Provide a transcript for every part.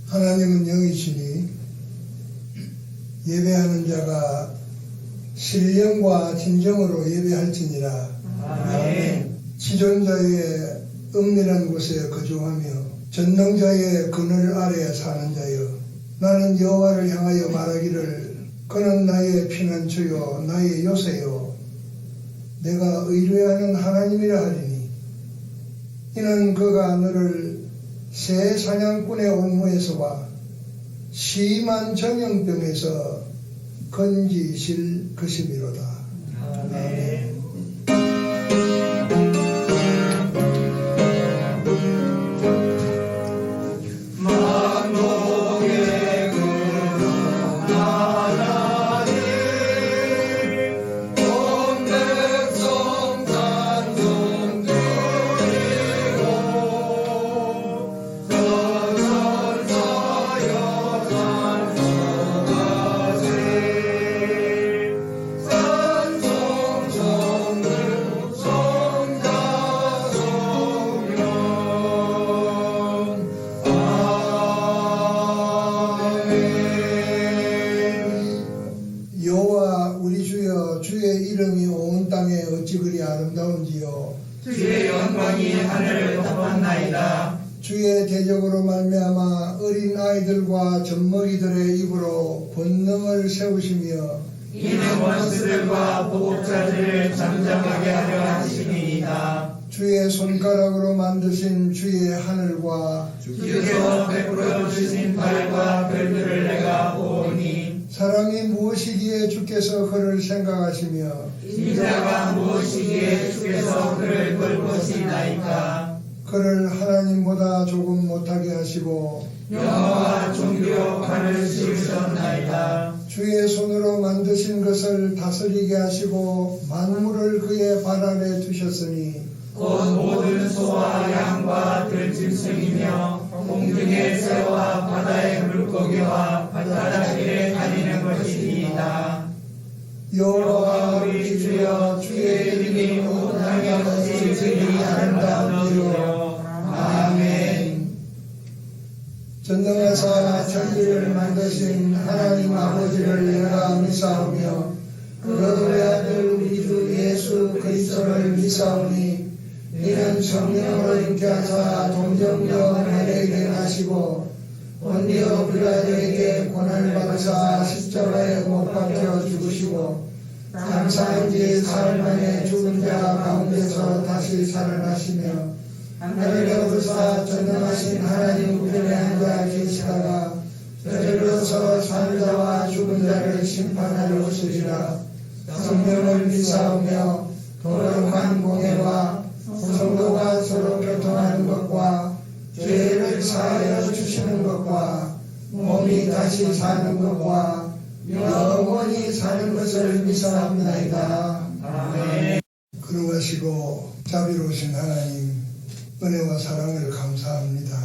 하나님은 영이시니 예배하는 자가 신령과 진정으로 예배할지니라. 아멘. 지존자의 은밀한 곳에 거주하며 전능자의 그늘 아래에 사는 자여, 나는 여호와를 향하여 말하기를 그는 나의 피난처요 나의 요새요 내가 의뢰하는 하나님이라 하리니, 이는 그가 너를 새 사냥꾼의 옥무에서와 심한 정형병에서 건지실 것이미로다. 아멘. 여호와 우리 주여, 주의 이름이 온 땅에 어찌 그리 아름다운지요. 주의 영광이 하늘을 덮었나이다. 주의 대적으로 말미암아 어린 아이들과 젖먹이들의 입으로 권능을 세우시며 이는 원수들과 보복자들을 잠잠하게 하려 하심이니이다. 주의 손가락으로 만드신 주의 하늘과 주께서 베풀어 주신 달과 별들을 내가 보오니, 사람이 무엇이기에 주께서 그를 생각하시며 인자가 무엇이기에 주께서 그를 돌보시나이까. 그를 하나님보다 조금 못하게 하시고 영화와 종교 관을 씌우셨나이다. 주의 손으로 만드신 것을 다스리게 하시고 만물을 그의 발 아래 두셨으니 곧 모든 소와 양과 들짐승이며 공중의 새와 바다의 물고기와 바닷길에 다니는 것이니이다. 여호와 우리 주여, 주의 이름이 온 땅에 어찌 그리 아름다운지요. 아멘. 전능하사 천지를 만드신 하나님 아버지를 내가 미사오며 그의 아들 우리 주 예수 그리스도를 미사오니, 이는 성령으로 잉태하사 동정녀 마리아에게 나시고 본디오 빌라도에게 고난을 받으사 십자가에 못 박혀 죽으시고 장사한 지 사흘 만에 죽은 자 가운데서 다시 살아나시며 하늘에 오르사 전능하신 하나님 우편에 앉아 계시다가 저리로서 사는 자와 죽은 자를 심판하러 오시리라. 성령을 미사오며 거룩한 공예와 성도가 서로 교통하는 것과 죄를 사하여 주시는 것과 몸이 다시 사는 것과 영원히 사는 것을 미사합나이다. 아멘. 그러하시고 자비로우신 하나님, 은혜와 사랑을 감사합니다.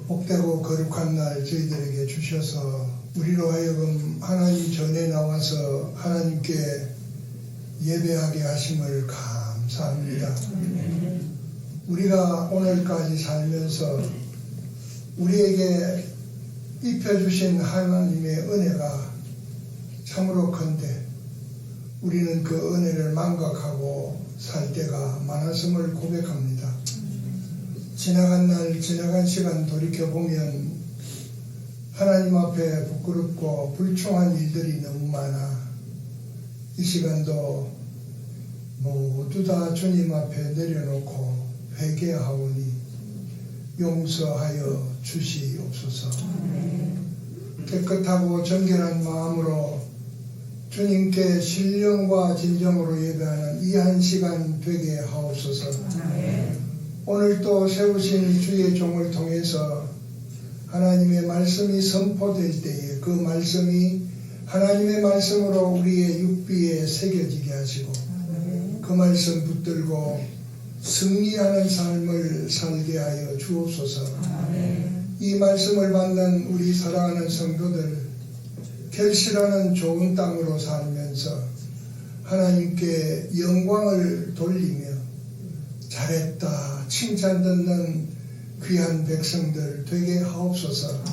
복되고 거룩한 날 저희들에게 주셔서 우리로 하여금 하나님 전에 나와서 하나님께 예배하게 하심을 감사합니다. 우리가 오늘까지 살면서 우리에게 입혀주신 하나님의 은혜가 참으로 큰데 우리는 그 은혜를 망각하고 살 때가 많았음을 고백합니다. 지나간 날, 지나간 시간 돌이켜보면 하나님 앞에 부끄럽고 불충한 일들이 너무 많아 이 시간도 모두 다 주님 앞에 내려놓고 회개하오니 용서하여 주시옵소서. 깨끗하고 정결한 마음으로 주님께 신령과 진정으로 예배하는 이 한 시간 되게 하옵소서. 오늘도 세우신 주의 종을 통해서 하나님의 말씀이 선포될 때에 그 말씀이 하나님의 말씀으로 우리의 육비에 새겨지게 하시고 그 말씀 붙들고 승리하는 삶을 살게 하여 주옵소서. 이 말씀을 받는 우리 사랑하는 성도들 결실하는 좋은 땅으로 살면서 하나님께 영광을 돌리며 잘했다 칭찬 듣는 귀한 백성들 되게 하옵소서.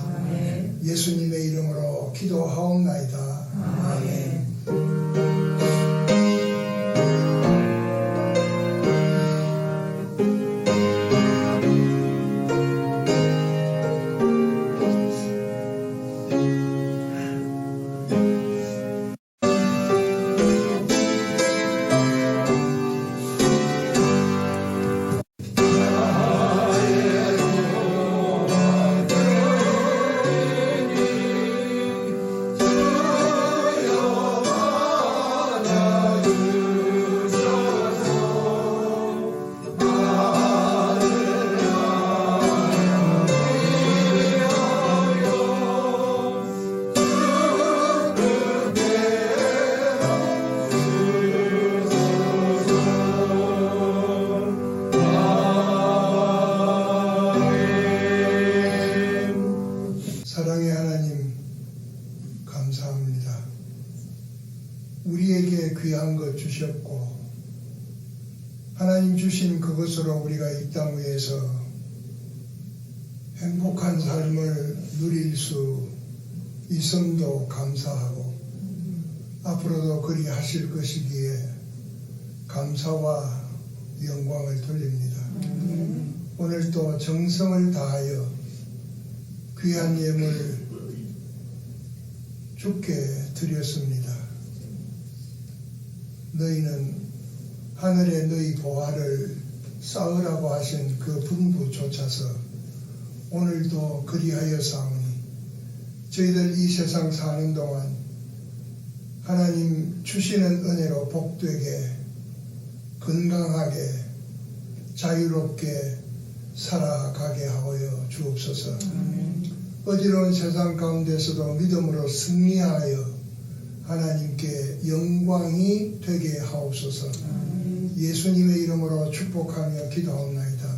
예수님의 이름으로 기도하옵나이다. 사랑의 하나님, 감사합니다. 우리에게 귀한 것 주셨고 하나님 주신 그것으로 우리가 이 땅 위에서 행복한 삶을 누릴 수 있음도 감사하고 앞으로도 그리 하실 것이기에 감사와 영광을 돌립니다. 오늘도 정성을 다하여 귀한 예물 주께 드렸습니다. 너희는 하늘에 너희 보화를 쌓으라고 하신 그 분부조차서 오늘도 그리하여 싸우니 저희들 이 세상 사는 동안 하나님 주시는 은혜로 복되게 건강하게 자유롭게 살아가게 하여 주옵소서. 어지러운 세상 가운데서도 믿음으로 승리하여 하나님께 영광이 되게 하옵소서. 예수님의 이름으로 축복하며 기도하옵나이다.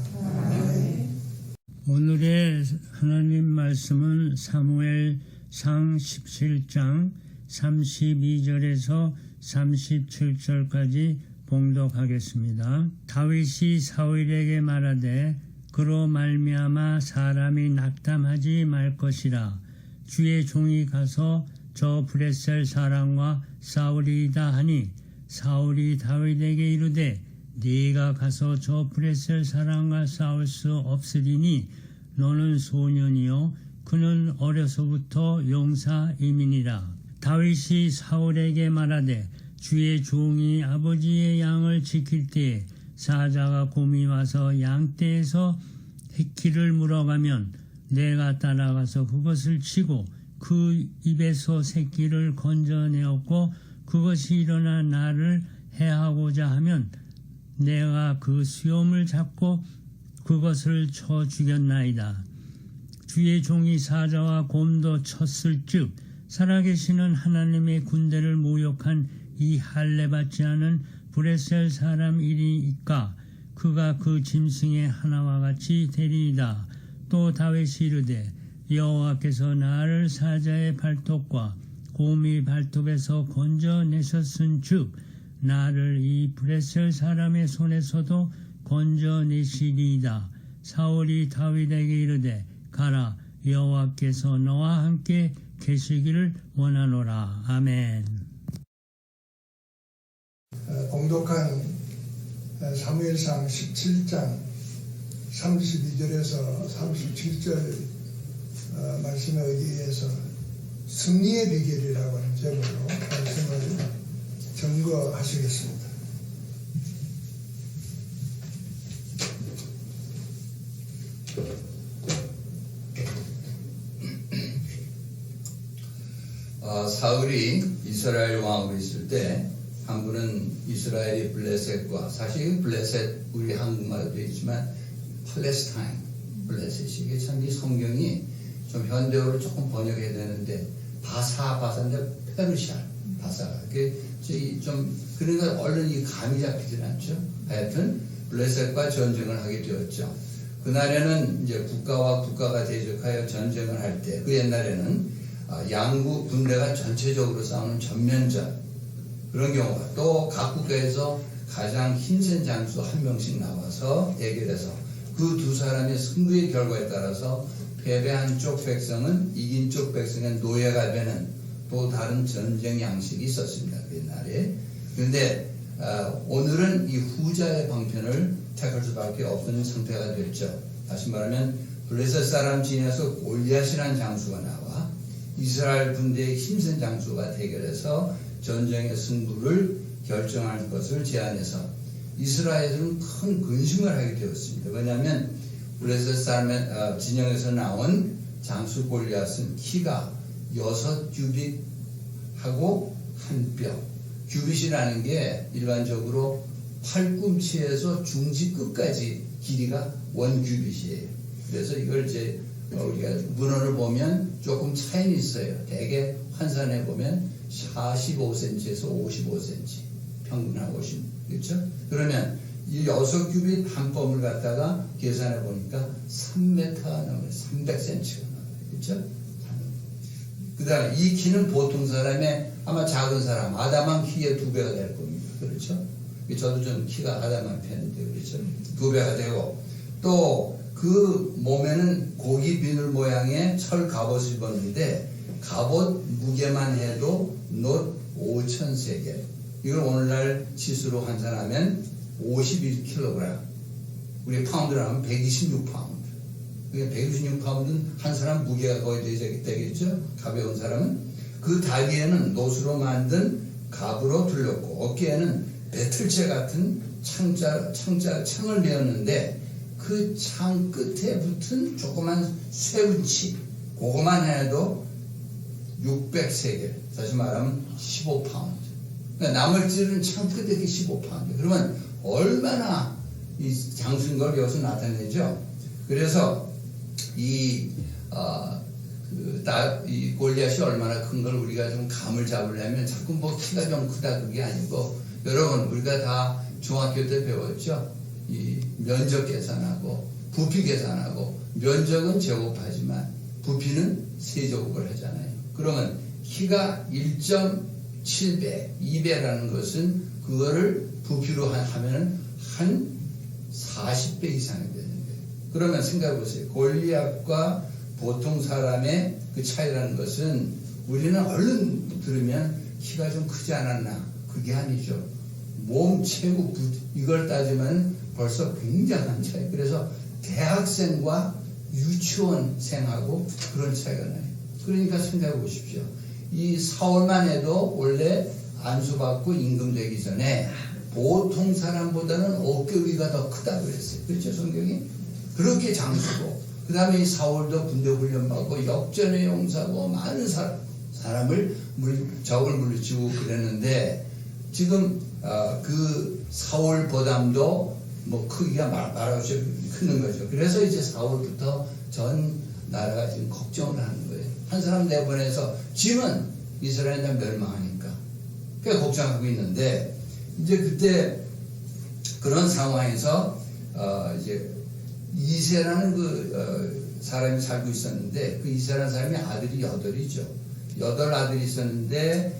오늘의 하나님 말씀은 사무엘상 17장 32절에서 37절까지 봉독하겠습니다. 다윗이 사울에게 말하되 그로 말미암아 사람이 낙담하지 말 것이라. 주의 종이 가서 저 브레셀 사람과 싸우리이다 하니 사울이 다윗에게 이르되 네가 가서 저 브레셀 사람과 싸울 수 없으리니 너는 소년이요 그는 어려서부터 용사임이니라. 다윗이 사울에게 말하되 주의 종이 아버지의 양을 지킬 때에 사자가 곰이 와서 양떼에서 새끼를 물어가면 내가 따라가서 그것을 치고 그 입에서 새끼를 건져내었고 그것이 일어나 나를 해하고자 하면 내가 그 수염을 잡고 그것을 쳐 죽였나이다. 주의 종이 사자와 곰도 쳤을 즉 살아계시는 하나님의 군대를 모욕한 이 할례받지 않은 브레셀 사람 일이니까 그가 그 짐승의 하나와 같이 되리이다. 또 다윗이 이르되 여호와께서 나를 사자의 발톱과 곰의 발톱에서 건져내셨은즉 나를 이 브레셀 사람의 손에서도 건져내시리이다. 사울이 다윗에게 이르되 가라 여호와께서 너와 함께 계시기를 원하노라. 아멘. 봉독한 사무엘상 17장 32절에서 37절 말씀에 의해서 승리의 비결이라고 하는 제목으로 말씀을 증거하시겠습니다. 사울이 이스라엘 왕으로 있을 때 한 분은 이스라엘이 블레셋과 사실 블레셋 우리 한국말로 되어 있지만 팔레스타인 블레셋이 이게 참 이 성경이 좀 현대어로 조금 번역해야 되는데 바사인데 페르시아 바사가 좀 그러니까 얼른 이 감이 잡히질 않죠. 하여튼 블레셋과 전쟁을 하게 되었죠. 그날에는 이제 국가와 국가가 대적하여 전쟁을 할 때 그 옛날에는 양국 군대가 전체적으로 싸우는 전면전 그런 경우가 또 각 국가에서 가장 힘센 장수 한 명씩 나와서 대결해서 그 두 사람의 승부의 결과에 따라서 패배한 쪽 백성은 이긴 쪽 백성의 노예가 되는 또 다른 전쟁 양식이 있었습니다. 그 옛날에. 그런데 오늘은 이 후자의 방편을 택할 수밖에 없는 상태가 됐죠. 다시 말하면 블레셋 사람 진에서 골리앗이라는 장수가 나와 이스라엘 군대의 힘센 장수가 대결해서 전쟁의 승부를 결정할 것을 제안해서 이스라엘은 큰 근심을 하게 되었습니다. 왜냐하면 블레셋 사람의 진영에서 나온 장수 골리앗은 키가 6규빗하고 1뼘. 규빗이라는 게 일반적으로 팔꿈치에서 중지 끝까지 길이가 1규빗이에요. 그래서 이걸 이제 우리가 문헌을 보면 조금 차이는 있어요. 대개 환산해 보면 45cm에서 55cm 평균하고 오시면 그렇죠? 그러면 이 6규빗 한 뼘을 갖다가 계산해 보니까 3m가 넘어요. 300cm가 넘어요. 그렇죠? 그 다음에 이 키는 보통 사람의 아마 작은 사람 아담한 키의 2배가 될 겁니다. 그렇죠? 저도 좀 키가 아담한 편인데 그렇죠? 2배가 되고 또 그 몸에는 고기 비늘 모양의 철 갑옷을 입었는데 갑옷 무게만 해도 놋 5,000세겔. 이걸 오늘날 치수로 환산하면 51kg. 우리 파운드로 하면 126파운드. 그러니까 126파운드는 한 사람 무게가 거의 되겠죠? 가벼운 사람은. 그 다리에는 놋으로 만든 갑으로 둘렀고 어깨에는 배틀채 같은 창을 메었는데 그 창 끝에 붙은 조그만 쇠붙이 그거만 해도 600세겔. 다시 말하면 15파운드. 그러니까 나물질은 창 끝에 15파운드. 그러면 얼마나 이 장수인 걸 여기서 나타내죠. 그래서 이 골리앗이 얼마나 큰 걸 우리가 좀 감을 잡으려면 자꾸 뭐 키가 좀 크다 그게 아니고 여러분 우리가 다 중학교 때 배웠죠. 이 면적 계산하고 부피 계산하고 면적은 제곱하지만 부피는 세제곱을 하잖아요. 그러면 키가 1.7배, 2배라는 것은 그거를 부피로 하면은 한 40배 이상이 되는 거예요. 그러면 생각해 보세요. 골리앗과 보통 사람의 그 차이라는 것은 우리는 얼른 들으면 키가 좀 크지 않았나? 그게 아니죠. 몸 체구 이걸 따지면 벌써 굉장한 차이. 그래서 대학생과 유치원생하고 그런 차이가 나요. 그러니까 생각해 보십시오. 이 사울만 해도 원래 안수받고 임금되기 전에 보통 사람보다는 어깨 위가 더 크다 그랬어요. 그렇죠, 성경이? 그렇게 장수고 그 다음에 이 사울도 군대 훈련받고 역전의 용사고 많은 사람을 적을 물리치고 그랬는데 지금 그 사울보담도 뭐 크기가 말할 수 크는 거죠. 그래서 이제 사울부터 전 나라가 지금 걱정을 하는 거예요. 한 사람 내보내서 지면 이스라엘이 멸망하니까 그게 걱정하고 있는데 이제 그때 그런 상황에서 이제 이세라는 그 사람이 살고 있었는데 그 이세라는 사람이 아들이 8이죠. 8아들이 있었는데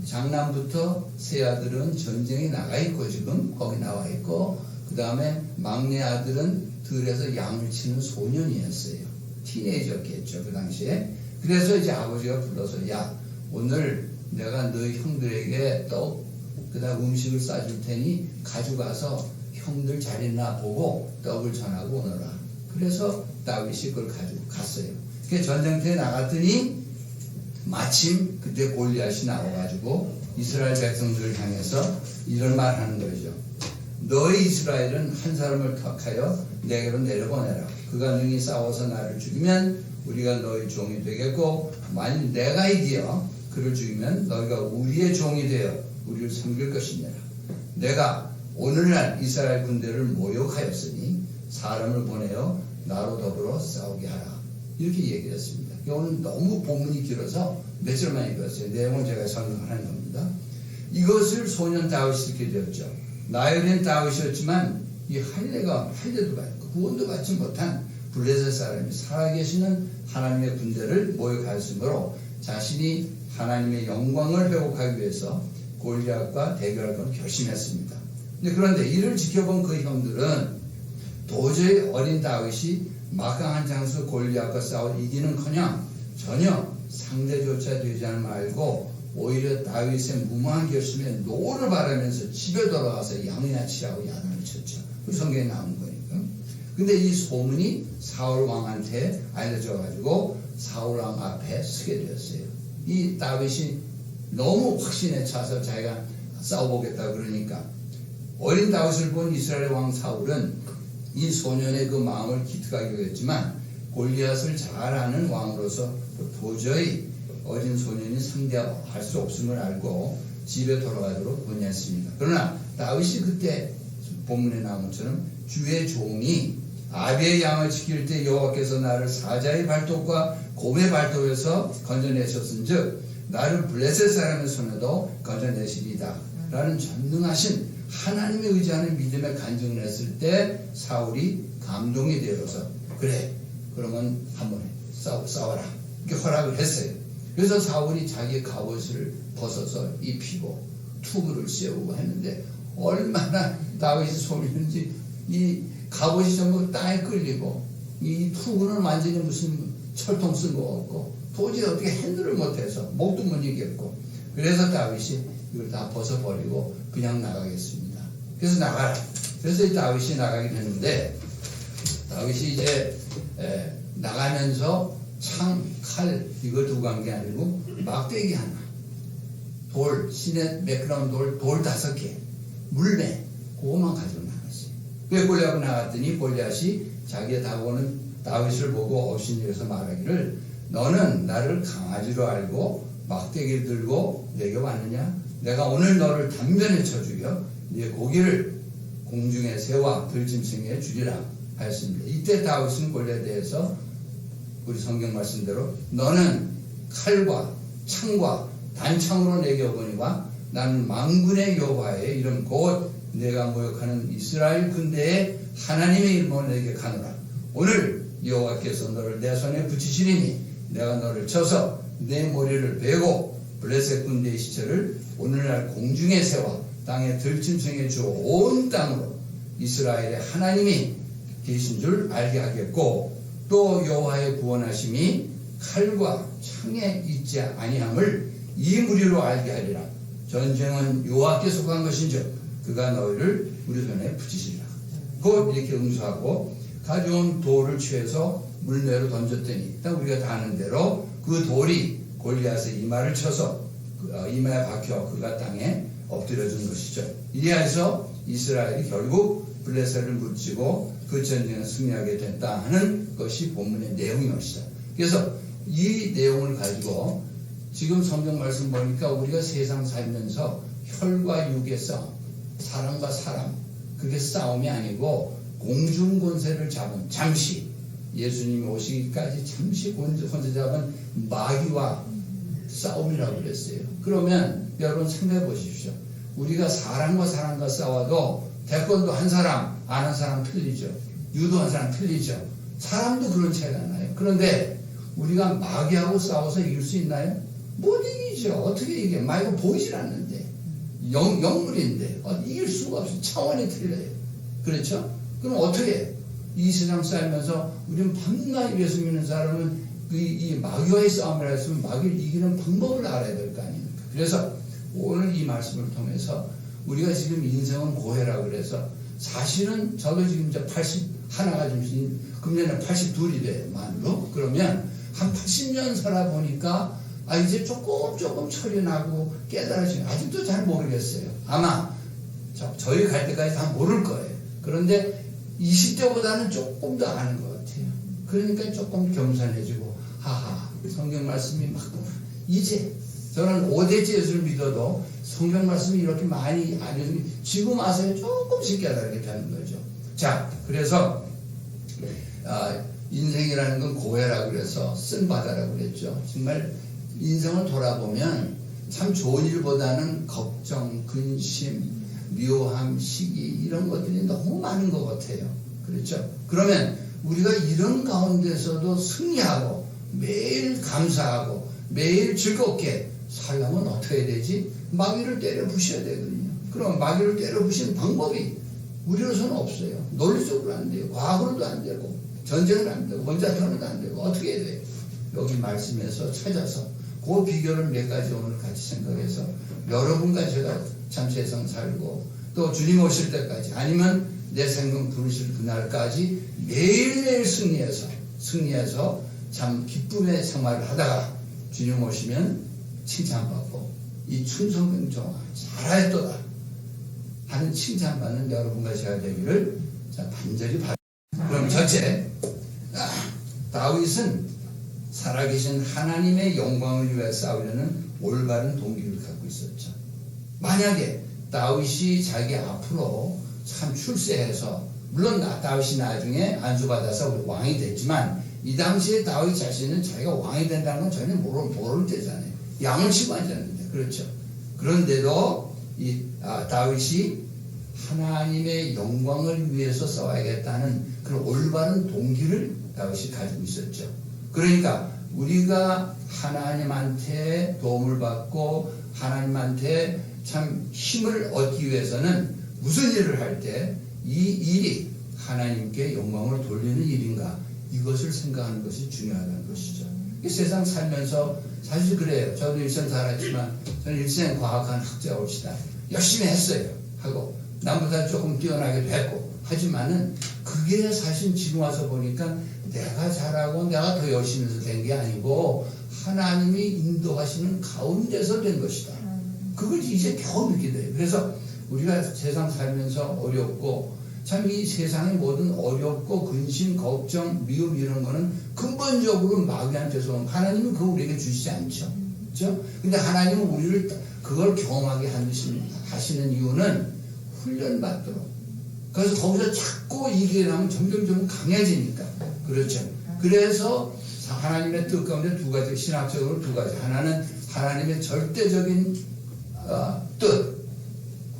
장남부터 세 아들은 전쟁에 나가 있고 지금 거기 나와 있고 그 다음에 막내 아들은 들에서 양을 치는 소년이었어요. 티네이저였겠죠 그 당시에. 그래서 이제 아버지가 불러서 야 오늘 내가 너희 형들에게 떡 그다음 음식을 싸줄 테니 가져가서 형들 잘 있나 보고 떡을 전하고 오너라. 그래서 다윗이 그걸 가지고 갔어요. 그 전쟁터에 나갔더니 마침 그때 골리앗이 나와가지고 이스라엘 백성들을 향해서 이런 말 하는 거죠. 너희 이스라엘은 한 사람을 택하여 내게로 내려보내라. 그가 능히 싸워서 나를 죽이면 우리가 너희 종이 되겠고 만일 내가 이기어 그를 죽이면 너희가 우리의 종이 되어 우리를 섬길 것이니라. 내가 오늘날 이스라엘 군대를 모욕하였으니 사람을 보내어 나로 더불어 싸우게 하라. 이렇게 얘기했습니다. 오늘 너무 본문이 길어서 몇 절만 읽었어요. 내용은 제가 설명하는 겁니다. 이것을 소년 다윗이 이렇게 되었죠. 나열된 다윗이었지만 이 할례도 받고 구원도 받지 못한 블레셋 사람이 살아계시는 하나님의 군대를 모욕하였으므로 자신이 하나님의 영광을 회복하기 위해서 골리앗과 대결할 걸 결심했습니다. 그런데 이를 지켜본 그 형들은 도저히 어린 다윗이 막강한 장수 골리앗과 싸워 이기는커녕 전혀 상대조차 되지 않을 말고 오히려 다윗의 무모한 결심에 노를 바라면서 집에 돌아가서 양이나 치라고 야단을 쳤죠. 그 성경에 나온 거니까. 근데 이 소문이 사울 왕한테 알려져 가지고 사울 왕 앞에 서게 되었어요. 이 다윗이 너무 확신에 차서 자기가 싸워보겠다 그러니까 어린 다윗을 본 이스라엘 왕 사울은 이 소년의 그 마음을 기특하게 여겼지만 골리앗을 잘 아는 왕으로서 도저히 어린 소년이 상대할 수 없음을 알고 집에 돌아가도록 권했습니다. 그러나 다윗이 그때 본문에 나온 것처럼 주의 종이 아비의 양을 지킬 때 여호와께서 나를 사자의 발톱과 곰의 발톱에서 건져내셨은즉 나를 블레셋 사람의 손에도 건져내시리다 라는 전능하신 하나님의 의지하는 믿음에 간증을 했을 때 사울이 감동이 되어서 그래 그러면 한번 싸워라 이렇게 허락을 했어요. 그래서 사울이 자기 갑옷을 벗어서 입히고 투구를 세우고 했는데 얼마나 다윗이 소리는지 이 갑옷이 전부 땅에 끌리고 이 투구는 완전히 무슨 철통 쓴 거 같고 도저히 어떻게 핸들을 못해서 목도 못 이겼고 그래서 다윗이 이걸 다 벗어버리고 그냥 나가겠습니다. 그래서 나가라. 그래서 이 다윗이 나가게 됐는데 다윗이 이제 나가면서 창, 칼 이거 두고 간 게 아니고 막대기 하나 돌, 시내 매끄러운 돌 5개 물매 그것만 가지고 나갔어요. 왜 골리앗하고 나갔더니 골리앗이 자기의 다가오는 다윗을 보고 업신여겨서 말하기를 너는 나를 강아지로 알고 막대기를 들고 내게 왔느냐? 내가 오늘 너를 단변에 쳐 죽여 네 고기를 공중에 새와 들짐승에 주리라 하였습니다. 이때 다윗은 골리앗에 대해서 우리 성경 말씀대로 너는 칼과 창과 단창으로 내게 오거니와 나는 만군의 여호와의 이름 곧 내가 모욕하는 이스라엘 군대의 하나님의 이름으로 내게 가노라. 오늘 여호와께서 너를 내 손에 붙이시리니 내가 너를 쳐서 내 머리를 베고 블레셋 군대의 시체를 오늘날 공중의 새와 땅의 들짐승의 주 온 땅으로 이스라엘의 하나님이 계신 줄 알게 하겠고 또 여호와의 구원하심이 칼과 창에 있지 아니함을 이 무리로 알게 하리라. 전쟁은 여호와께 속한 것인즉 그가 너희를 우리 손에 붙이시리라. 곧 이렇게 응수하고 가져온 돌을 취해서 물매로 던졌더니 일단 우리가 다 아는 대로 그 돌이 골리앗의 이마를 쳐서 이마에 박혀 그가 땅에 엎드려진 것이죠. 이래서 이스라엘이 결국 블레셋을 무찌고 그 전쟁을 승리하게 됐다 하는 것이 본문의 내용이었어요. 그래서 이 내용을 가지고 지금 성경 말씀 보니까 우리가 세상 살면서 혈과 육의 싸움, 사람과 사람, 그게 싸움이 아니고 공중권세를 잡은 잠시 예수님이 오시기까지 잠시 권세 잡은 마귀와 싸움이라고 그랬어요. 그러면 여러분 생각해 보십시오. 우리가 사람과 싸워도 태권도 한 사람, 안 한 사람 틀리죠. 유도 한 사람 틀리죠. 사람도 그런 차이가 나요. 그런데 우리가 마귀하고 싸워서 이길 수 있나요? 못 이기죠. 어떻게 이겨? 마귀가 보이질 않는데. 영물인데 이길 수가 없어요. 차원이 틀려요. 그렇죠? 그럼 어떻게 이 세상 살면서 우리는 밤낮 예수 믿는 사람은 이 마귀와의 싸움을 했으면 마귀를 이기는 방법을 알아야 될 거 아닙니까? 그래서 오늘 이 말씀을 통해서 우리가 지금 인생은 고해라고 그래서 사실은 저도 지금 이제 81가 좀 금년에 82이 돼요. 만으로. 그러면 한 80년 살아보니까 이제 조금 철이 나고 깨달아지는 아직도 잘 모르겠어요. 아마 저희 갈 때까지 다 모를 거예요. 그런데 20대보다는 조금 더 아는 것 같아요. 그러니까 조금 겸손해지고 하하 성경 말씀이 막 이제 저는 5대째 예수를 믿어도 성경 말씀이 이렇게 많이 알려주니 지금 와서 조금씩 깨달게 되는 거죠. 자, 그래서 인생이라는 건 고해라고 그래서 쓴바다라고 그랬죠. 정말 인생을 돌아보면 참 좋은 일보다는 걱정, 근심, 묘함, 시기 이런 것들이 너무 많은 것 같아요. 그렇죠? 그러면 우리가 이런 가운데서도 승리하고 매일 감사하고 매일 즐겁게 살려면 어떻게 해야 되지? 마귀를 때려 부셔야 되거든요. 그럼 마귀를 때려부시는 방법이 우리로서는 없어요. 논리적으로 안 돼요. 과학으로도 안 되고 전쟁은 안 되고 원자탄으로도 안 되고 어떻게 해야 돼요? 여기 말씀에서 찾아서 그 비결을 몇 가지 오늘 같이 생각해서 여러분과 제가 참 세상 살고 또 주님 오실 때까지 아니면 내 생명 부르실 그날까지 매일매일 승리해서 참 기쁨의 생활을 하다가 주님 오시면 칭찬받고 이 충성병종아 잘하였도다 하는 칭찬받는 여러분과 제가 되기를 간절히 바랍니다. 그럼 첫째, 다윗은 살아계신 하나님의 영광을 위해 싸우려는 올바른 동기를 갖고 있었죠. 만약에 다윗이 자기 앞으로 참 출세해서 물론 다윗이 나중에 안수받아서 왕이 됐지만 이 당시에 다윗 자신은 자기가 왕이 된다는 건 전혀 모를 때잖아요. 양을 치고 앉았는데 그렇죠. 그런데도 다윗이 하나님의 영광을 위해서 싸워야겠다는 그런 올바른 동기를 다윗이 가지고 있었죠. 그러니까 우리가 하나님한테 도움을 받고 하나님한테 참 힘을 얻기 위해서는 무슨 일을 할 때 이 일이 하나님께 영광을 돌리는 일인가 이것을 생각하는 것이 중요하다는 것이죠. 세상 살면서 사실 그래요. 저도 일생 살았지만 저는 일생 과학한 학자올시다 열심히 했어요. 하고 남보다 조금 뛰어나기도 했고 하지만은 그게 사실 지금 와서 보니까 내가 잘하고 내가 더 열심히 해서 된 게 아니고 하나님이 인도하시는 가운데서 된 것이다. 그걸 이제 겨우 느끼게 돼요. 그래서 우리가 세상 살면서 어렵고 참 이 세상의 모든 어렵고 근심, 걱정, 미움 이런 거는 근본적으로 마귀한테서 온 하나님은 그걸 우리에게 주시지 않죠. 그렇죠? 근데 하나님은 우리를 그걸 경험하게 하시는 이유는 훈련받도록. 그래서 거기서 자꾸 이기게 되면 점점 강해지니까. 그렇죠. 그래서 하나님의 뜻 가운데 두 가지, 신학적으로 두 가지. 하나는 하나님의 절대적인 뜻.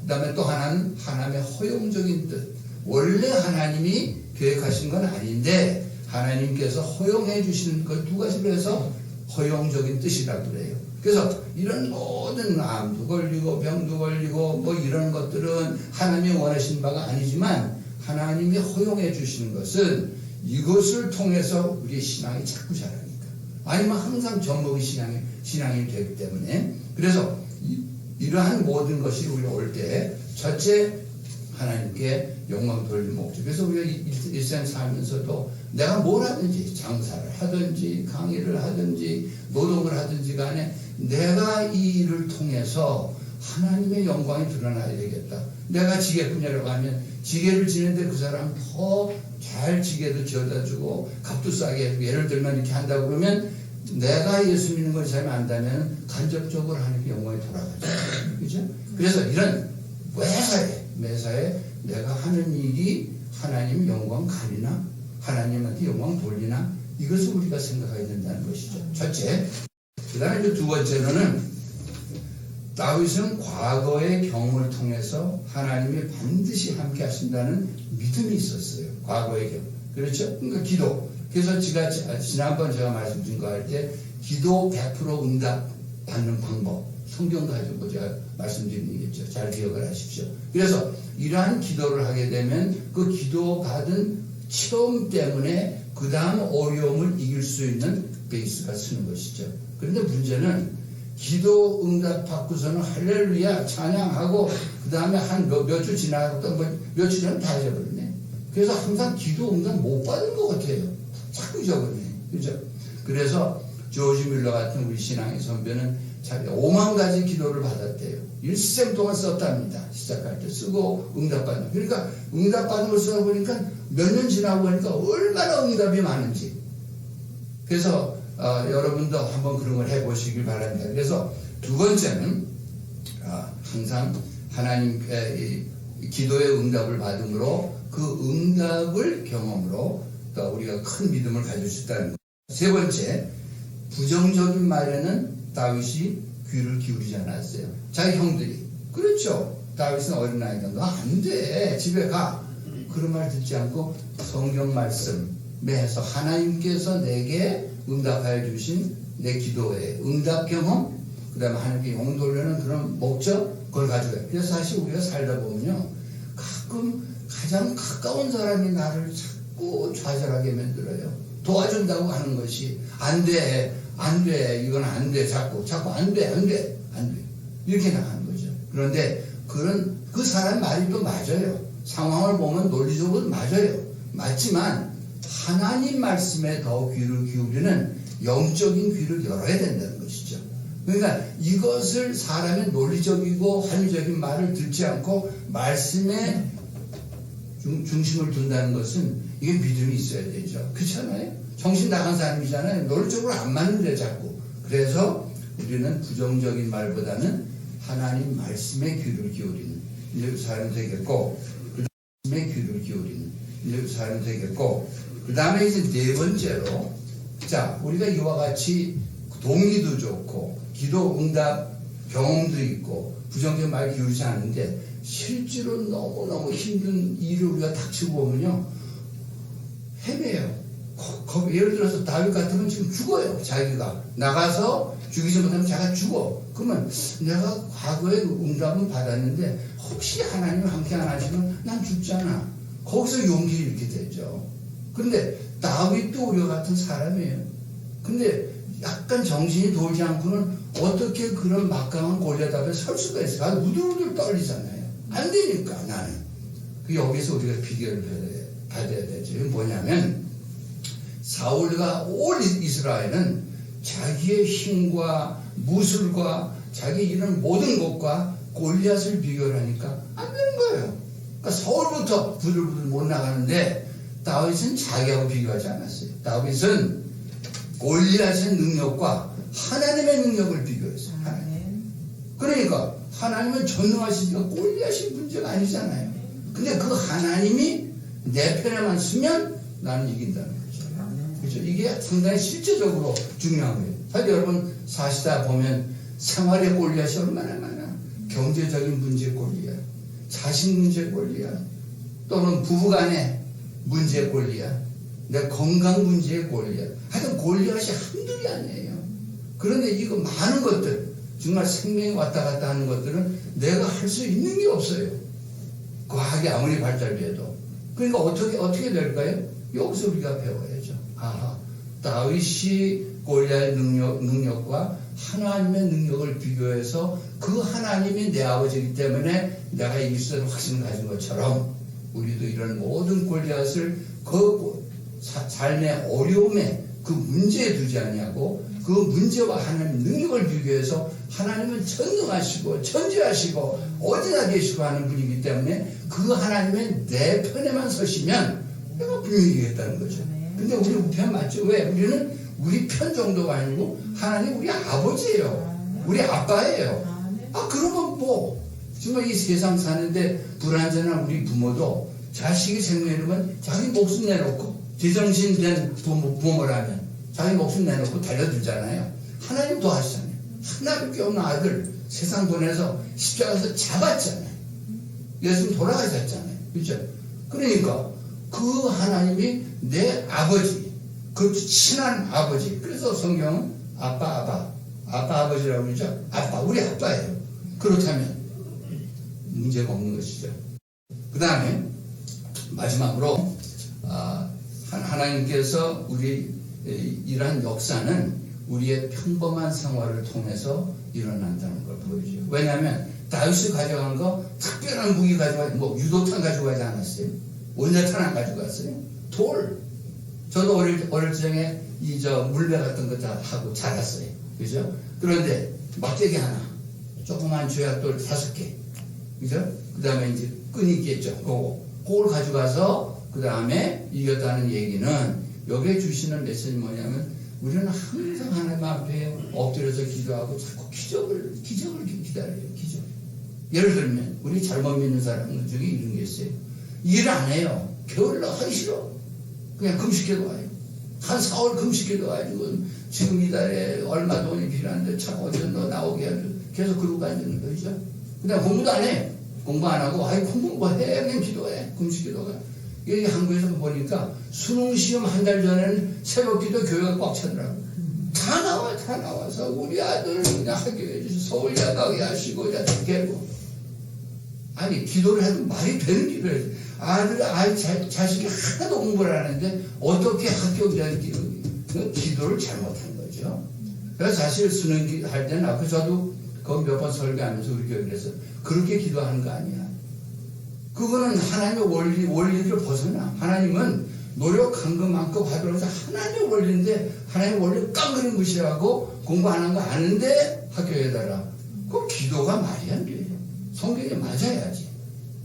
그 다음에 또 하나는 하나님의 허용적인 뜻. 원래 하나님이 계획하신 건 아닌데 하나님께서 허용해 주시는 그 두 가지로 해서 허용적인 뜻이라고 그래요. 그래서 이런 모든 암도 걸리고 병도 걸리고 뭐 이런 것들은 하나님이 원하신 바가 아니지만 하나님이 허용해 주시는 것은 이것을 통해서 우리의 신앙이 자꾸 자라니까. 아니면 항상 젖먹이 신앙이 되기 때문에 그래서 이러한 모든 것이 우리가 올 때 첫째 하나님께 영광 돌리는 목적. 그래서 우리가 일생 살면서도 내가 뭘 하든지 장사를 하든지 강의를 하든지 노동을 하든지 간에 내가 이 일을 통해서 하나님의 영광이 드러나야 되겠다. 내가 지게꾼이라고 하면 지게를 지는데 그 사람 더 잘 지게도 지어다 주고 값도 싸게 해주고 예를 들면 이렇게 한다고 그러면 내가 예수 믿는 걸 잘 안다면 간접적으로 하나님께 영광이 돌아가죠. 그죠? 그래서 이런 매사에 내가 하는 일이 하나님 영광 가리나 하나님한테 영광 돌리나 이것을 우리가 생각해야 된다는 것이죠. 첫째. 그 다음에 두 번째로는 다윗은 과거의 경험을 통해서 하나님이 반드시 함께 하신다는 믿음이 있었어요. 과거의 경험. 그렇죠? 그러니까 기도. 그래서 지난번 제가 말씀드린 거 할 때 기도 100% 응답 받는 방법. 성경 가지고 제가 말씀드리겠죠. 잘 기억을 하십시오. 그래서 이러한 기도를 하게 되면 그 기도 받은 체험 때문에 그 다음 어려움을 이길 수 있는 베이스가 쓰는 것이죠. 그런데 문제는 기도 응답 받고서는 할렐루야 찬양하고 그 다음에 한 몇 주 지나고 또 며칠 전에 다 잊어버리네. 그래서 항상 기도 응답 못 받은 것 같아요. 자꾸 잊어버리네. 그죠? 그래서 조지 밀러 같은 우리 신앙의 선배는 5만 가지 기도를 받았대요. 일생 동안 썼답니다. 시작할 때 쓰고 응답받는. 그러니까 응답받는 걸 쓰다 보니까 몇 년 지나고 보니까 얼마나 응답이 많은지. 그래서 여러분도 한번 그런 걸 해보시길 바랍니다. 그래서 두 번째는 항상 하나님의 기도의 응답을 받음으로 그 응답을 경험으로 또 우리가 큰 믿음을 가질 수 있다는 것. 세 번째, 부정적인 말에는 다윗이 귀를 기울이지 않았어요. 자기 형들이. 그렇죠. 다윗은 어린아이다. 너 안 돼. 집에 가. 그런 말 듣지 않고 성경 말씀 매해서 하나님께서 내게 응답하여 주신 내 기도의 응답 경험 그 다음에 하나님께 용 돌리는 그런 목적, 그걸 가지고 해요. 그래서 사실 우리가 살다 보면요, 가끔 가장 가까운 사람이 나를 자꾸 좌절하게 만들어요. 도와준다고 하는 것이 안 돼, 이건 안 돼, 자꾸 안 돼. 이렇게 나가는 거죠. 그런데 그 사람 말이 또 맞아요. 상황을 보면 논리적으로 맞아요. 맞지만 하나님 말씀에 더 귀를 기울이는 영적인 귀를 열어야 된다는 것이죠. 그러니까 이것을 사람의 논리적이고 합리적인 말을 듣지 않고 말씀에 중심을 둔다는 것은 이게 믿음이 있어야 되죠. 그렇잖아요? 정신 나간 사람이잖아요. 논리적으로 안 맞는데 자꾸. 그래서 우리는 부정적인 말보다는 하나님 말씀에 귀를 기울이는 사람이 되겠고, 그 다음에 이제 네 번째로, 자, 우리가 이와 같이 동의도 좋고, 기도 응답 경험도 있고, 부정적인 말 기울이지 않는데, 실제로 너무너무 힘든 일을 우리가 닥치고 보면요, 헤매요. 예를 들어서 다윗 같으면 지금 죽어요. 자기가 나가서 죽이지 못하면 자기가 죽어. 그러면 내가 과거에 응답은 받았는데 혹시 하나님 함께 안 하시면 난 죽잖아. 거기서 용기 이렇게 되죠. 그런데 다윗도 우리와 같은 사람이에요. 근데 약간 정신이 돌지 않고는 어떻게 그런 막강한 골리앗 앞에 설 수가 있어요? 아주 우들우들 떨리잖아요. 안 되니까 나는. 여기서 우리가 비결을 받아야 되죠. 이건 뭐냐면 사울과 온 이스라엘은 자기의 힘과 무술과 자기 이런 모든 것과 골리앗을 비교하니까 안 되는 거예요. 그러니까 서울부터 부들부들 못 나가는데 다윗은 자기하고 비교하지 않았어요. 다윗은 골리앗의 능력과 하나님의 능력을 비교했어요. 하나님. 그러니까 하나님은 전능하시니까 골리앗이 문제가 아니잖아요. 근데 그 하나님이 내 편에만 쓰면 나는 이긴다는 거죠. 그렇죠? 이게 상당히 실제적으로 중요한 거예요. 사실 여러분 사시다 보면 생활의 골리앗이 얼마나 많아. 경제적인 문제 골리앗, 자식 문제 골리앗, 또는 부부간의 문제 골리앗, 내 건강 문제의 골리앗. 하여튼 골리앗이 한둘이 아니에요. 그런데 이거 많은 것들, 정말 생명이 왔다 갔다 하는 것들은 내가 할 수 있는 게 없어요. 과학이 아무리 발달돼도. 그러니까 어떻게 될까요? 여기서 우리가 배워야죠. 아하, 다윗이 골리앗의 능력과 하나님의 능력을 비교해서 그 하나님이 내 아버지이기 때문에 내가 이길 수 있다는 확신을 가진 것처럼 우리도 이런 모든 골리앗을 그 삶의 어려움에 그 문제에 두지 아니하고 그 문제와 하나님의 능력을 비교해서 하나님은 전능하시고 천지하시고 어디나 계시고 하는 분이기 때문에 그 하나님의 내 편에만 서시면 내가 분명히 이기겠다는 거죠. 근데 우리 우편 맞죠? 왜? 우리는 우리 편 정도가 아니고 하나님 우리 아버지예요. 우리 아빠예요. 그러면 뭐 정말 이 세상 사는데 불안전한 우리 부모도 자식이 생명이면 자기 목숨 내놓고 제정신된 부모라면 자기 목숨 내놓고 달려들잖아요. 하나님 도와주잖아요. 하나밖에 없는 아들 세상 보내서 십자가에서 잡았잖아요. 예수님 돌아가셨잖아요. 그렇죠? 그러니까 그 하나님이 내 아버지, 그 친한 아버지. 그래서 성경은 아빠 아버지라고 그러죠. 우리 아빠예요. 그렇다면 문제가 없는 것이죠. 그 다음에 마지막으로 하나님께서 우리 이러한 역사는 우리의 평범한 생활을 통해서 일어난다는 걸 보여줘요. 왜냐하면 다윗이 가져간 거 특별한 무기 가져가지, 뭐 유도탄 가져가지 않았어요. 원자탄 안 가져갔어요. 돌. 저도 어릴 적에 물배 같은 거 다 하고 자랐어요. 그죠? 그런데 막대기 하나, 조그만 조약돌 5개. 그죠? 그 다음에 이제 끈이 있겠죠. 그걸 가져가서 그 다음에 이겼다는 얘기는 여기에 주시는 메시지 뭐냐면 우리는 항상 하나님 앞에 엎드려서 기도하고 자꾸 기적을 기다려요. 기적. 예를 들면 우리 잘못 믿는 사람 중에 이런 게 있어요. 일 안 해요. 게을러 하기 싫어. 그냥 금식해도 와요. 한 4월 금식해도 와가지고 지금 이달에 얼마 돈이 필요한데 참 어디서 너 나오게 하죠. 계속 그러고 앉는 거죠. 그냥 공부도 안 해. 공부 안 하고 공부 뭐 해. 그냥 기도해. 금식기도가. 여기 한국에서 보니까 수능 시험 한 달 전에는 새벽 기도 교회가 꽉 차더라고. 다 나와서 우리 아들 그냥 학교에 주셔서 서울대 가게 하시고 결국 아니 기도를 해도 말이 되는 기도를 해야지. 자식이 하나도 공부를 안 하는데 어떻게 학교 기도를 잘못한 거죠. 그래서 사실 수능 할 때는 아까 저도 거기 몇 번 설교하면서 우리 교회에서 그렇게 기도하는 거 아니야. 그거는 하나님의 원리를 벗어나. 하나님은 노력한 것만큼 받으면서 하나님의 원리인데 하나님의 원리를 깡그리 무시하고 공부 안 한 거 아는데 학교에다가 그 기도가 말이 안 돼요. 성경에 맞아야지.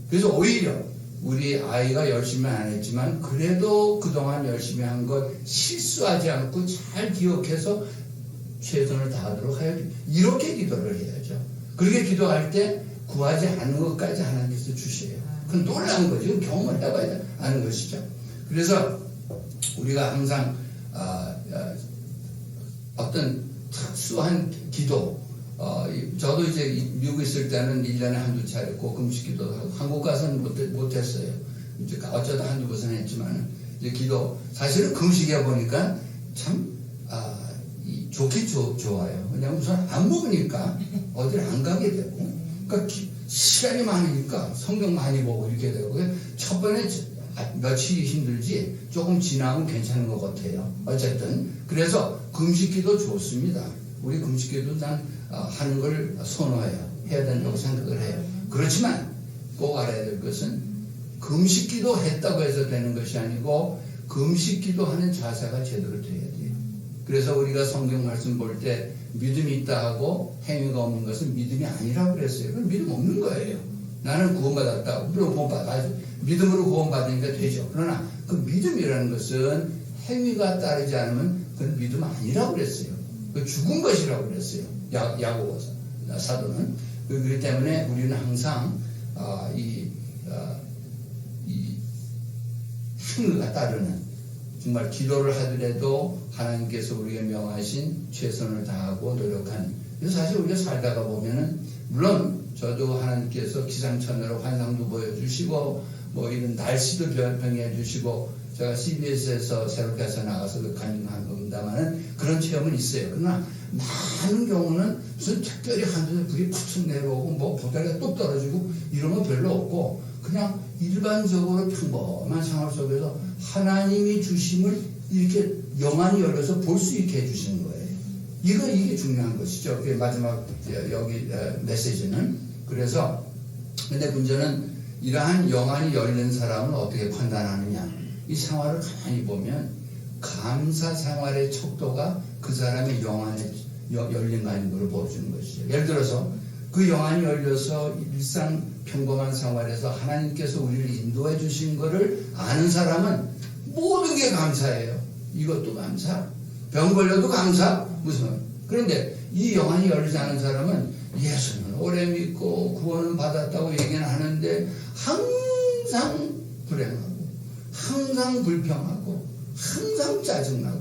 그래서 오히려 우리 아이가 열심히 안 했지만 그래도 그동안 열심히 한 것 실수하지 않고 잘 기억해서 최선을 다하도록 하여야지. 이렇게 기도를 해야죠. 그렇게 기도할 때 구하지 않은 것까지 하나님께서 주셔요. 그건 놀라운 거죠. 경험을 해봐야 하는 것이죠. 그래서 우리가 항상 어떤 특수한 기도, 저도 이제 미국 있을 때는 1년에 한두 차례 꼭 금식 기도도 하고, 한국 가서는 못했어요. 이제 어쩌다 한두 번은 했지만, 이제 기도, 사실은 금식해 보니까 참, 좋긴 좋아요. 왜냐면 우선 안 먹으니까 어딜 안 가게 되고, 그러니까 시간이 많으니까 성경 많이 보고 이렇게 되고, 첫 번에 며칠이 힘들지 조금 지나면 괜찮은 것 같아요. 어쨌든 그래서 금식기도 좋습니다. 우리 금식기도 난 하는 걸 선호해요. 해야 된다고 생각을 해요. 그렇지만 꼭 알아야 될 것은 금식기도 했다고 해서 되는 것이 아니고 금식기도 하는 자세가 제대로 돼야 돼요. 그래서 우리가 성경 말씀 볼 때 믿음이 있다 하고 행위가 없는 것은 믿음이 아니라고 그랬어요. 그건 믿음 없는 거예요. 나는 구원받았다. 물론 믿음으로 구원받으니까 되죠. 그러나 그 믿음이라는 것은 행위가 따르지 않으면 그건 믿음 아니라고 그랬어요. 그 죽은 것이라고 그랬어요. 야고보 사도는. 그렇기 때문에 우리는 항상 이 행위가 따르는 정말 기도를 하더라도 하나님께서 우리에게 명하신 최선을 다하고 노력하는. 그래서 사실 우리가 살다가 보면은 물론 저도 하나님께서 기상천외로 환상도 보여주시고 뭐 이런 날씨도 변경해 주시고 제가 CBS에서 새롭게 해서 나가서 간증한 겁니다만은 그런 체험은 있어요. 그러나 많은 경우는 무슨 특별히 하늘에 불이 푹 내려오고 뭐 보따리가 뚝 떨어지고 이런 건 별로 없고 그냥 일반적으로 평범한 생활 속에서 하나님이 주심을 이렇게 영안이 열려서 볼 수 있게 해주시는 거예요. 이게 중요한 것이죠. 마지막 여기 메시지는. 그래서 근데 문제는 이러한 영안이 열린 사람을 어떻게 판단하느냐. 이 생활을 가만히 보면 감사 생활의 척도가 그 사람의 영안에 열린 거 아닌 걸 보여주는 것이죠. 예를 들어서 그 영안이 열려서 일상 평범한 생활에서 하나님께서 우리를 인도해 주신 것을 아는 사람은 모든 게 감사해요. 이것도 감사, 병 걸려도 감사, 무슨. 그런데 이 영안이 열리지 않은 사람은 예수는 오래 믿고 구원을 받았다고 얘기는 하는데 항상 불행하고 항상 불평하고 항상 짜증나고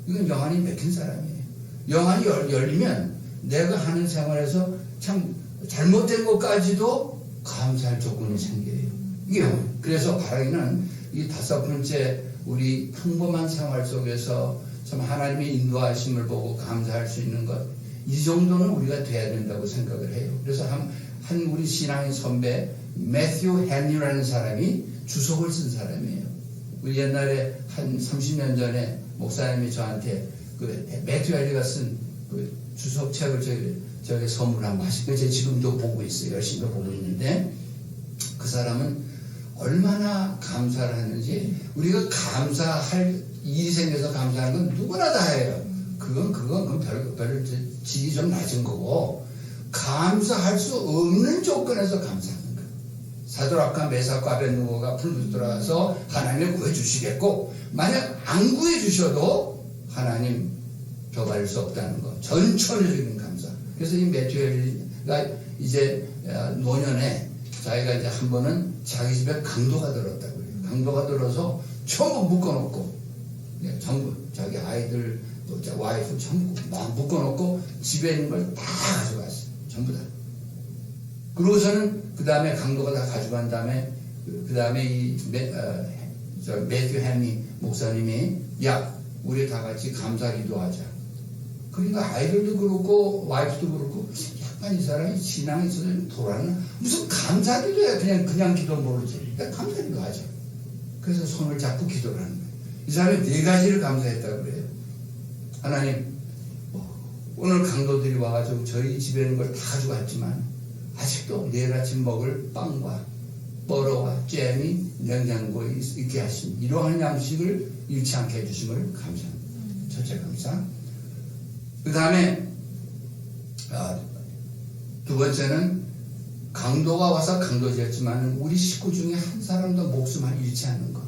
이건 영안이 맥힌 사람이에요. 영안이 열리면 내가 하는 생활에서 참 잘못된 것까지도 감사할 조건이 생겨요. 이게 영안. 그래서 바라기는 이 5번째 우리 평범한 생활 속에서 참 하나님의 인도하심을 보고 감사할 수 있는 것, 이 정도는 우리가 돼야 된다고 생각을 해요. 그래서 한 우리 신앙의 선배 매튜 헨리라는 사람이 주석을 쓴 사람이에요. 우리 옛날에 한 30년 전에 목사님이 저한테 그 매튜 헨리가 쓴 그 주석책을 저에게 선물한 것이 제가 지금도 보고 있어요. 열심히 보고 있는데 그 사람은 얼마나 감사를 하는지, 우리가 감사할 일이 생겨서 감사하는 건 누구나 다 해요. 그건 별 질이 좀 낮은 거고, 감사할 수 없는 조건에서 감사하는 거예요. 사드락과 메삭과 아벳느고가 불 들어가서 하나님을 구해주시겠고, 만약 안 구해주셔도 하나님 벼발릴 수 없다는 거. 전천후적인 감사. 그래서 이 매튜엘가 이제 노년에 자기가 이제 한 번은 자기 집에 강도가 들었다고요. 강도가 들어서 전부 묶어놓고, 전부 자기 아이들, 와이프 전부 막 묶어놓고 집에 있는 걸 다 가져갔어요. 전부 다. 그러고서는 그 다음에 강도가 다 가져간 다음에 그 다음에 이 매튜 헨리 목사님이 야, 우리 다 같이 감사 기도하자. 그러니까 아이들도 그렇고 와이프도 그렇고 약간 이 사람이 신앙이 있어서 돌아왔나? 무슨 감사기도 해. 그냥 기도 모르지. 그러니까 감사기도 하죠. 그래서 손을 잡고 기도를 하는 거예요. 이 사람이 4가지를 감사했다고 그래요. 하나님, 오늘 강도들이 와가지고 저희 집에 있는 걸 다 가져갔지만 아직도 내일 아침 먹을 빵과 뻐러와 잼이 냉장고에 있게 하신 이러한 양식을 잃지 않게 해주심을 감사합니다. 첫째 감사. 그 다음에 두 번째는 강도가 와서 강도지었지만 우리 식구 중에 한 사람도 목숨을 잃지 않는 것,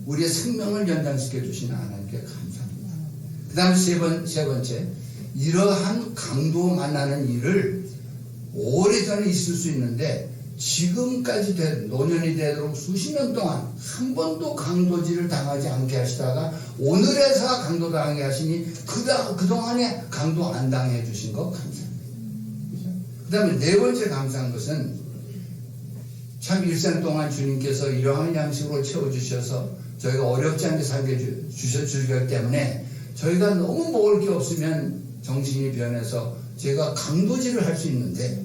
우리의 생명을 연장시켜 주시는 하나님께 감사합니다. 그 다음에 세 번째, 이러한 강도 만나는 일을 오래전에 있을 수 있는데 지금까지 노년이 되도록 수십 년 동안 한 번도 강도질을 당하지 않게 하시다가 오늘에서 강도 당하게 하시니 그동안에 강도 안 당해 주신 것 감사합니다. 그 다음에 네 번째 감사한 것은 참 일생 동안 주님께서 이러한 양식으로 채워주셔서 저희가 어렵지 않게 살게 주셨기 때문에 저희가 너무 먹을 게 없으면 정신이 변해서 제가 강도질을 할 수 있는데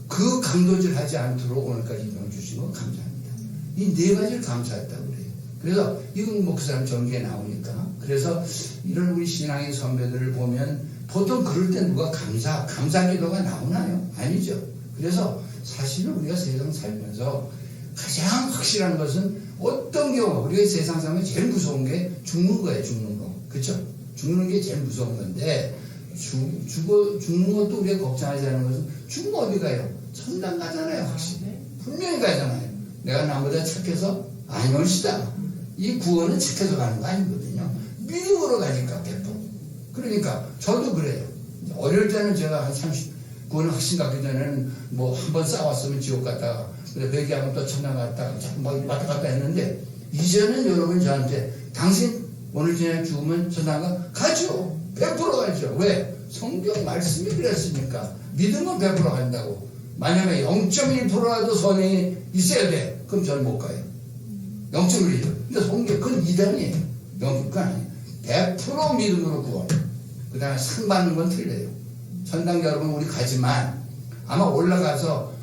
그 강도질 하지 않도록 오늘까지 인정 주신 거 감사합니다. 이 4가지를 감사했다고 그래요. 그래서 이건 뭐 그 사람 전기에 나오니까. 그래서 이런 우리 신앙의 선배들을 보면 보통 그럴 때 누가 감사 기도가 나오나요? 아니죠. 그래서 사실은 우리가 세상 살면서 가장 확실한 것은 어떤 경우 우리가 세상 살면 제일 무서운 게 죽는 거예요. 죽는 거. 그렇죠? 죽는 게 제일 무서운 건데 죽는 것도 우리가 걱정하지 않는 것은 죽으면 어디 가요? 천당 가잖아요. 확실히. 분명히 가잖아요. 내가 나보다 착해서 안 올시다. 이 구원은 착해서 가는 거 아니거든요. 믿음으로 가니까 100%. 그러니까 저도 그래요. 어릴 때는 제가 한 39년 확신 갖기 전에는 뭐 한 번 싸웠으면 지옥 갔다가 회개하면 또 천당 갔다가 자꾸 막 왔다 갔다 했는데 이제는 여러분 저한테 당신 오늘 저녁 죽으면 천당 가죠. 100% 가죠. 왜? 성경 말씀이 그랬으니까. 믿음은 100% 간다고. 만약에 0.1%라도 선행이 있어야 돼. 그럼 저는 못 가요. 0.1%. 근데 성경 그건 이단이에요. 0.1%가 아니에요. 100% 믿음으로 구원. 그 다음에 상 받는 건 틀려요. 천당 여러분 우리 가지만 아마 올라가서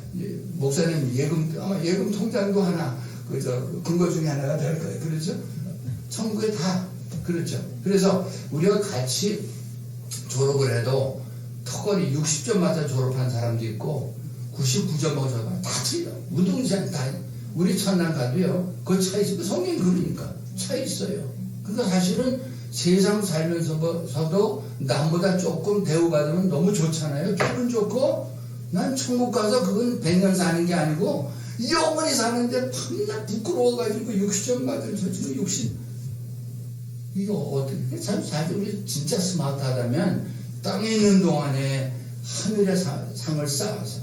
목사님 예금 통장도 하나 근거 중에 하나가 될 거예요. 그렇죠? 천국에 다 그렇죠. 그래서 우리가 같이 졸업을 해도 턱걸이 60점 맞아 졸업한 사람도 있고 99점 맞아 다 틀려. 무등산 다 우리 천당 가도요. 그 차 있어요. 성경이 그러니까 차 있어요. 그러니까 사실은 세상 살면서도 남보다 조금 대우받으면 너무 좋잖아요. 기분 좋고 난 천국 가서 그건 100년 사는 게 아니고 영원히 사는데 밤낮 부끄러워가지고 60점 맞은 저 지금 60 이거 어떻게 사실 우리 진짜 스마트하다면 땅에 있는 동안에 하늘의 상을 쌓아서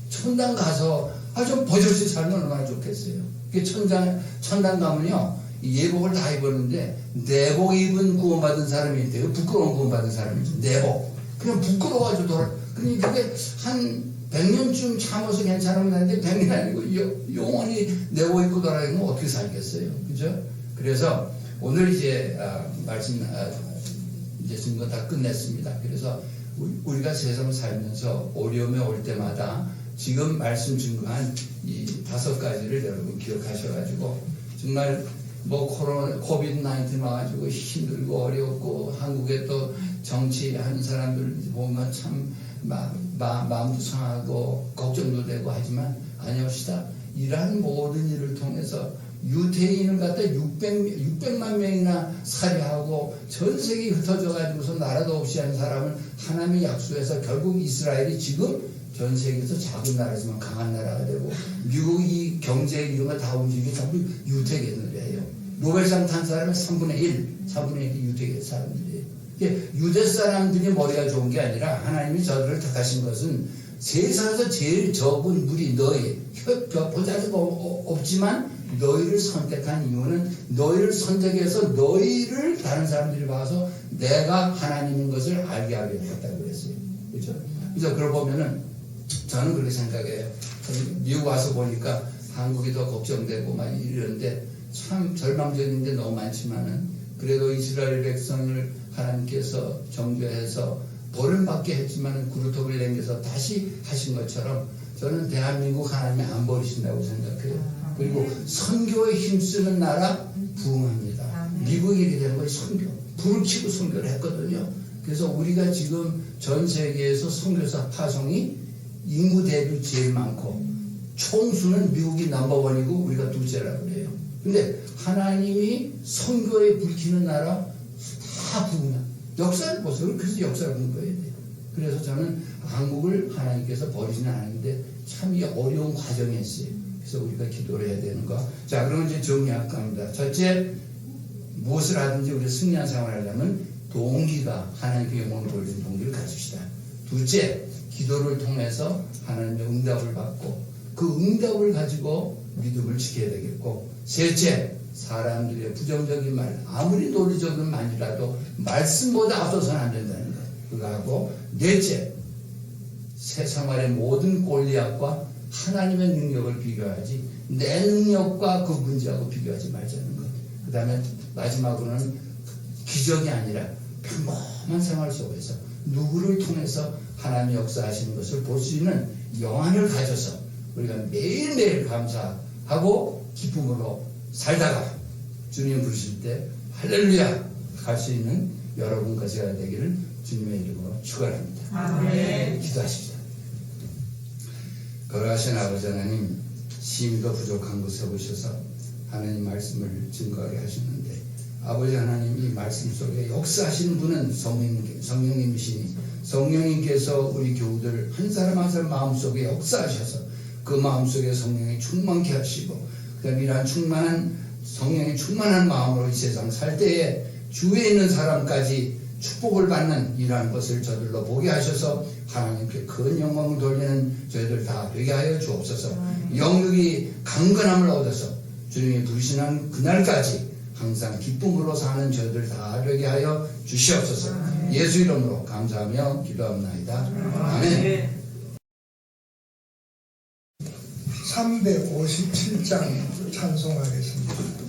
천당 가서 좀 버젓이 살면 얼마나 좋겠어요. 천당 가면요 예복을 다 입었는데 내복 입은 구원받은 사람이 있대요. 부끄러운 구원받은 사람이죠. 내복 그냥 부끄러워가지고 그러니까 그게 한 100년쯤 참아서 괜찮으면 하는데 100년 아니고 영원히 내복 입고 돌아다니면 어떻게 살겠어요. 그죠? 그래서 오늘 이제 말씀 이제 증거 다 끝냈습니다. 그래서 우리가 세상을 살면서 어려움에 올 때마다 지금 말씀 증거한 이 5가지를 여러분 기억하셔가지고 정말 뭐 코비드-19 와가지고 힘들고 어렵고 한국에 또 정치하는 사람들 보면 참 마음도 상하고 걱정도 되고 하지만 아니옵시다. 이러한 모든 일을 통해서 유대인을 갖다 600만 명이나 살해하고 전 세계에 흩어져 가지고서 나라도 없이 한 사람을 하나님이 약속해서 결국 이스라엘이 지금 전 세계에서 작은 나라지만 강한 나라가 되고 미국이 경제 이런 거 다 움직이기 전부 유대인들이에요. 노벨상 탄 사람은 3분의 1이 유대 사람들이에요. 유대 사람들이 머리가 좋은 게 아니라 하나님이 저들을 택하신 것은 세상에서 제일 적은 무리 너희 보자도 없지만 너희를 선택한 이유는 너희를 선택해서 너희를 다른 사람들이 봐서 내가 하나님인 것을 알게 하게 했다고 그랬어요. 그렇죠? 그래서 그걸 보면은 저는 그렇게 생각해요. 미국 와서 보니까 한국이 더 걱정되고 막 이러는데 참 절망적인 게 너무 많지만은 그래도 이스라엘 백성을 하나님께서 정죄해서 벌은 받게 했지만 구루톱을 남겨서 다시 하신 것처럼 저는 대한민국 하나님이 안 버리신다고 생각해요. 그리고 선교에 힘쓰는 나라 부흥합니다. 미국이 이렇게 된 거예요. 선교. 불을 켜고 선교를 했거든요. 그래서 우리가 지금 전 세계에서 선교사 파송이 인구 대비 제일 많고 총수는 미국이 넘버원이고 우리가 둘째라고 그래요. 근데 하나님이 선교에 불키는 나라 다 부흥해. 역사를 보세요. 그래서 역사를 공부해야 돼요. 그래서 저는 한국을 하나님께서 버리지는 않았는데 참 이 어려운 과정이었어요. 그래서 우리가 기도를 해야 되는 거. 자, 그러면 이제 정리할 겁니다. 첫째, 무엇을 하든지 우리가 승리한 생활을 하려면 동기가 하나님께 영광을 돌리는 동기를 가집시다. 둘째, 기도를 통해서 하나님의 응답을 받고 그 응답을 가지고 믿음을 지켜야 되겠고, 셋째, 사람들의 부정적인 말, 아무리 논리적인 말이라도 말씀보다 앞서서는 안 된다는 것. 그거 하고, 넷째, 세상의 모든 권리학과 하나님의 능력을 비교하지 내 능력과 그 문제하고 비교하지 말자는 것. 그 다음에 마지막으로는 기적이 아니라 평범한 생활 속에서 누구를 통해서 하나님의 역사하시는 것을 볼 수 있는 영안을 가져서 우리가 매일매일 감사하고 기쁨으로 살다가 주님 부르실 때 할렐루야 갈 수 있는 여러분과 제가 되기를 주님의 이름으로 축원합니다. 아멘. 기도하십시다. 거룩하신 아버지 하나님, 심도 부족한 곳에 오셔서 하나님 말씀을 증거하게 하셨는데, 아버지 하나님 이 말씀 속에 역사하시는 분은 성령님이시니 성령님께서 우리 교우들 한 사람 한 사람 마음속에 역사하셔서 그 마음속에 성령이 충만케 하시고, 그다음에 이러한 성령이 충만한 마음으로 이 세상 살 때에 주위에 있는 사람까지 축복을 받는 이러한 것을 저들로 보게 하셔서 하나님께 큰 영광을 돌리는 저희들 다 되게 하여 주옵소서. 영육이 강건함을 얻어서 주님이 부르시는 그날까지 항상 기쁨으로 사는 저희들 다 되게 하여 주시옵소서. 예수 이름으로 감사하며 기도합나이다. 아멘. 357장 찬송하겠습니다.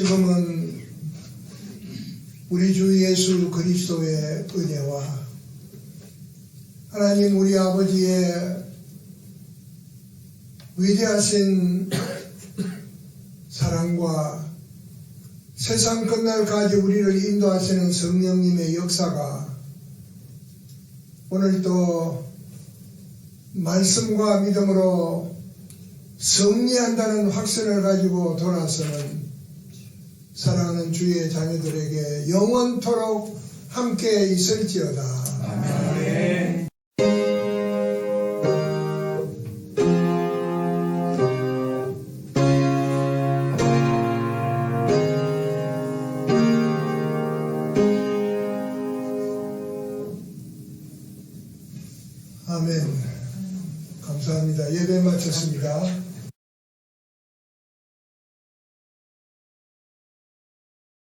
지금은 우리 주 예수 그리스도의 은혜와 하나님 우리 아버지의 위대하신 사랑과 세상 끝날까지 우리를 인도하시는 성령님의 역사가 오늘도 말씀과 믿음으로 승리한다는 확신을 가지고 돌아서는 사랑하는 주의 자녀들에게 영원토록 함께 있을지어다. 아멘. 아멘. 감사합니다. 예배 마쳤습니다.